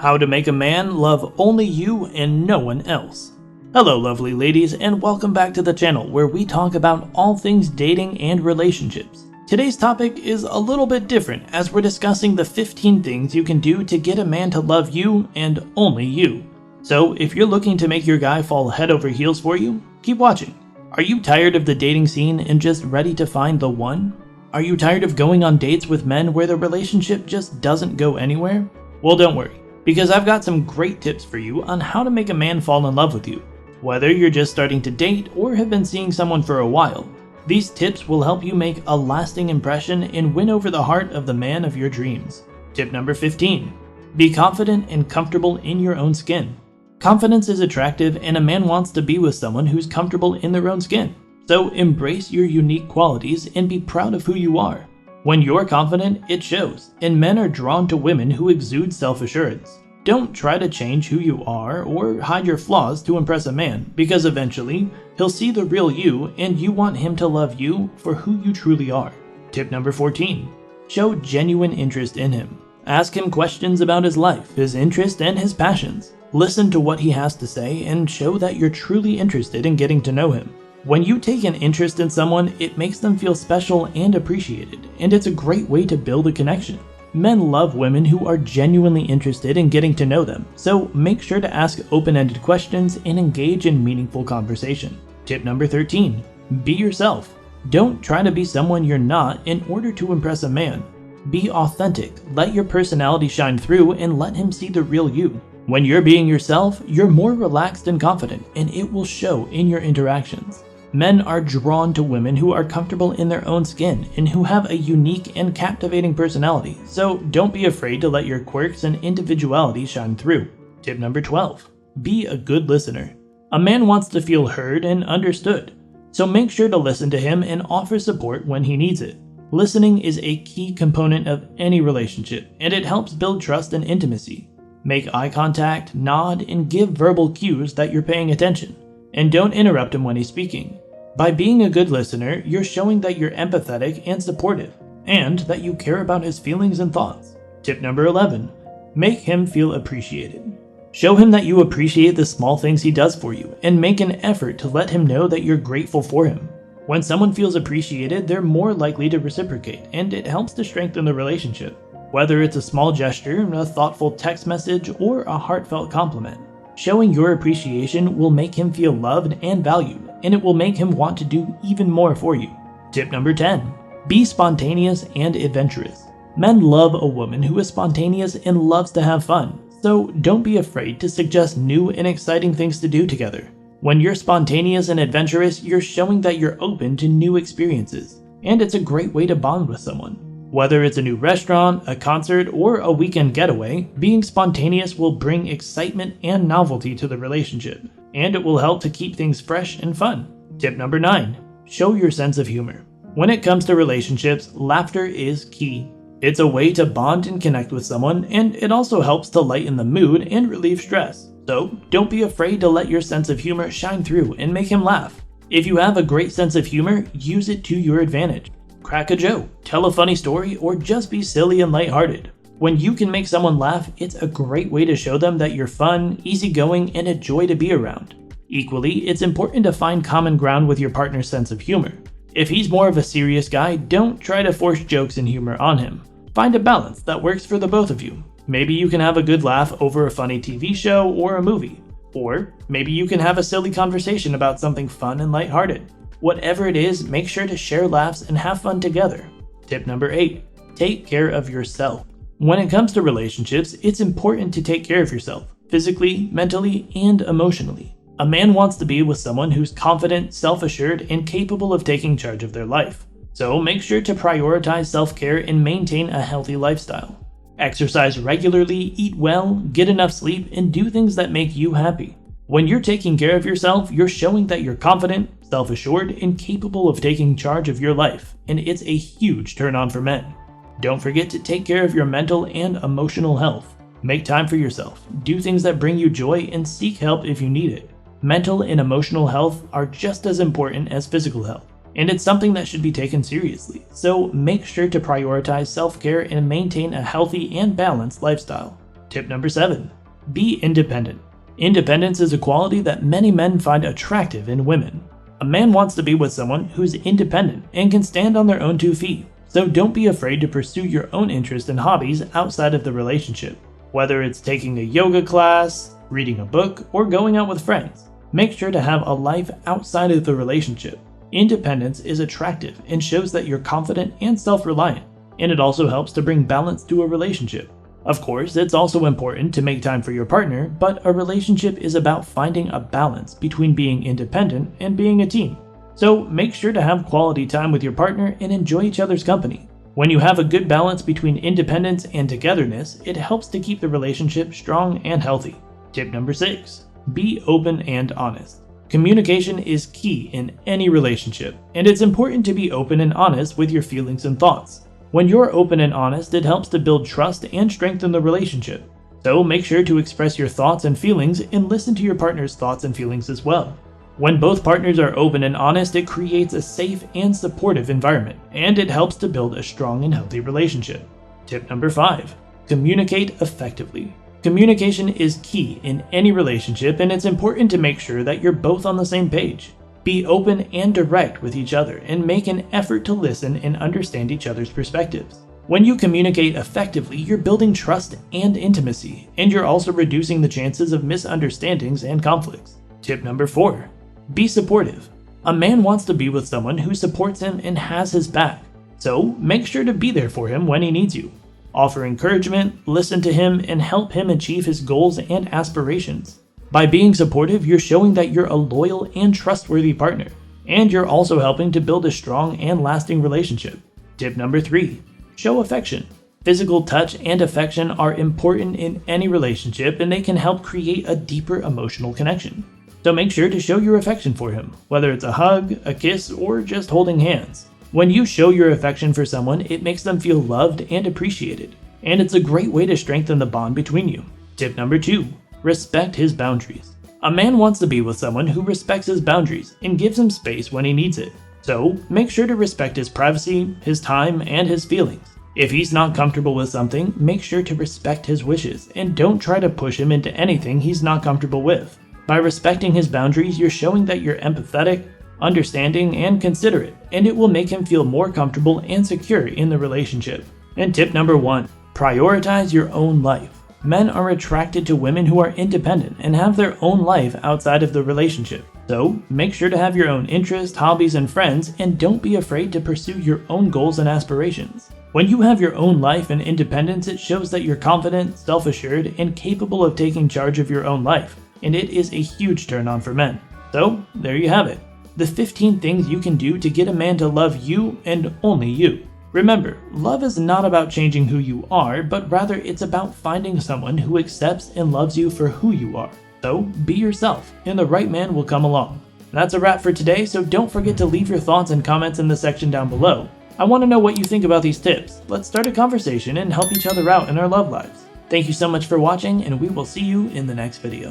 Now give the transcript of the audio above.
How to make a man love only you and no one else. Hello lovely ladies, and welcome back to the channel where we talk about all things dating and relationships. Today's topic is a little bit different as we're discussing the 15 things you can do to get a man to love you and only you. So if you're looking to make your guy fall head over heels for you, keep watching. Are you tired of the dating scene and just ready to find the one? Are you tired of going on dates with men where the relationship just doesn't go anywhere? Well, don't worry, because I've got some great tips for you on how to make a man fall in love with you. Whether you're just starting to date or have been seeing someone for a while, these tips will help you make a lasting impression and win over the heart of the man of your dreams. Tip number 15. Be confident and comfortable in your own skin. Confidence is attractive, and a man wants to be with someone who's comfortable in their own skin. So embrace your unique qualities and be proud of who you are. When you're confident, it shows, and men are drawn to women who exude self-assurance. Don't try to change who you are or hide your flaws to impress a man, because eventually, he'll see the real you and you want him to love you for who you truly are. Tip number 14. Show genuine interest in him. Ask him questions about his life, his interests, and his passions. Listen to what he has to say and show that you're truly interested in getting to know him. When you take an interest in someone, it makes them feel special and appreciated, and it's a great way to build a connection. Men love women who are genuinely interested in getting to know them, so make sure to ask open-ended questions and engage in meaningful conversation. Tip number 13. Be yourself. Don't try to be someone you're not in order to impress a man. Be authentic, let your personality shine through, and let him see the real you. When you're being yourself, you're more relaxed and confident, and it will show in your interactions. Men are drawn to women who are comfortable in their own skin and who have a unique and captivating personality, so don't be afraid to let your quirks and individuality shine through. Tip number 12. Be a good listener. A man wants to feel heard and understood, so make sure to listen to him and offer support when he needs it. Listening is a key component of any relationship, and it helps build trust and intimacy. Make eye contact, nod, and give verbal cues that you're paying attention, and don't interrupt him when he's speaking. By being a good listener, you're showing that you're empathetic and supportive, and that you care about his feelings and thoughts. Tip number 11. Make him feel appreciated. Show him that you appreciate the small things he does for you, and make an effort to let him know that you're grateful for him. When someone feels appreciated, they're more likely to reciprocate, and it helps to strengthen the relationship. Whether it's a small gesture, a thoughtful text message, or a heartfelt compliment, showing your appreciation will make him feel loved and valued, and it will make him want to do even more for you. Tip number 10. Be spontaneous and adventurous. Men love a woman who is spontaneous and loves to have fun, so don't be afraid to suggest new and exciting things to do together. When you're spontaneous and adventurous, you're showing that you're open to new experiences, and it's a great way to bond with someone. Whether it's a new restaurant, a concert, or a weekend getaway, being spontaneous will bring excitement and novelty to the relationship, and it will help to keep things fresh and fun. Tip number 9. Show your sense of humor. When it comes to relationships, laughter is key. It's a way to bond and connect with someone, and it also helps to lighten the mood and relieve stress. So, don't be afraid to let your sense of humor shine through and make him laugh. If you have a great sense of humor, use it to your advantage. Crack a joke, tell a funny story, or just be silly and lighthearted. When you can make someone laugh, it's a great way to show them that you're fun, easygoing, and a joy to be around. Equally, it's important to find common ground with your partner's sense of humor. If he's more of a serious guy, don't try to force jokes and humor on him. Find a balance that works for the both of you. Maybe you can have a good laugh over a funny TV show or a movie. Or maybe you can have a silly conversation about something fun and lighthearted. Whatever it is, make sure to share laughs and have fun together. Tip number 8. Take care of yourself. When it comes to relationships, it's important to take care of yourself, physically, mentally, and emotionally. A man wants to be with someone who's confident, self-assured, and capable of taking charge of their life. So make sure to prioritize self-care and maintain a healthy lifestyle. Exercise regularly, eat well, get enough sleep, and do things that make you happy. When you're taking care of yourself, you're showing that you're confident, self-assured, and capable of taking charge of your life, and it's a huge turn-on for men. Don't forget to take care of your mental and emotional health. Make time for yourself, do things that bring you joy, and seek help if you need it. Mental and emotional health are just as important as physical health, and it's something that should be taken seriously, so make sure to prioritize self-care and maintain a healthy and balanced lifestyle. Tip number 7. Be independent. Independence is a quality that many men find attractive in women. A man wants to be with someone who's independent and can stand on their own 2 feet, so don't be afraid to pursue your own interests and hobbies outside of the relationship. Whether it's taking a yoga class, reading a book, or going out with friends, make sure to have a life outside of the relationship. Independence is attractive and shows that you're confident and self-reliant, and it also helps to bring balance to a relationship. Of course, it's also important to make time for your partner, but a relationship is about finding a balance between being independent and being a team. So make sure to have quality time with your partner and enjoy each other's company. When you have a good balance between independence and togetherness, it helps to keep the relationship strong and healthy. Tip number 6. Be open and honest. Communication is key in any relationship, and it's important to be open and honest with your feelings and thoughts. When you're open and honest, it helps to build trust and strengthen the relationship. So make sure to express your thoughts and feelings and listen to your partner's thoughts and feelings as well. When both partners are open and honest, it creates a safe and supportive environment, and it helps to build a strong and healthy relationship. Tip number 5. Communicate effectively. Communication is key in any relationship, and it's important to make sure that you're both on the same page. Be open and direct with each other and make an effort to listen and understand each other's perspectives. When you communicate effectively, you're building trust and intimacy, and you're also reducing the chances of misunderstandings and conflicts. Tip number 4. Be supportive. A man wants to be with someone who supports him and has his back, so make sure to be there for him when he needs you. Offer encouragement, listen to him, and help him achieve his goals and aspirations. By being supportive, you're showing that you're a loyal and trustworthy partner, and you're also helping to build a strong and lasting relationship. Tip number 3. Show affection. Physical touch and affection are important in any relationship, and they can help create a deeper emotional connection. So make sure to show your affection for him, whether it's a hug, a kiss, or just holding hands. When you show your affection for someone, it makes them feel loved and appreciated, and it's a great way to strengthen the bond between you. Tip number 2. Respect his boundaries. A man wants to be with someone who respects his boundaries and gives him space when he needs it. So make sure to respect his privacy, his time, and his feelings. If he's not comfortable with something, make sure to respect his wishes and don't try to push him into anything he's not comfortable with. By respecting his boundaries, you're showing that you're empathetic, understanding, and considerate, and it will make him feel more comfortable and secure in the relationship. And tip number 1. Prioritize your own life. Men are attracted to women who are independent and have their own life outside of the relationship. So make sure to have your own interests, hobbies, and friends, and don't be afraid to pursue your own goals and aspirations. When you have your own life and independence, it shows that you're confident, self-assured, and capable of taking charge of your own life, and it is a huge turn on for men. So there you have it. The 15 things you can do to get a man to love you and only you. Remember, love is not about changing who you are, but rather it's about finding someone who accepts and loves you for who you are. So be yourself, and the right man will come along. That's a wrap for today, so don't forget to leave your thoughts and comments in the section down below. I want to know what you think about these tips. Let's start a conversation and help each other out in our love lives. Thank you so much for watching, and we will see you in the next video.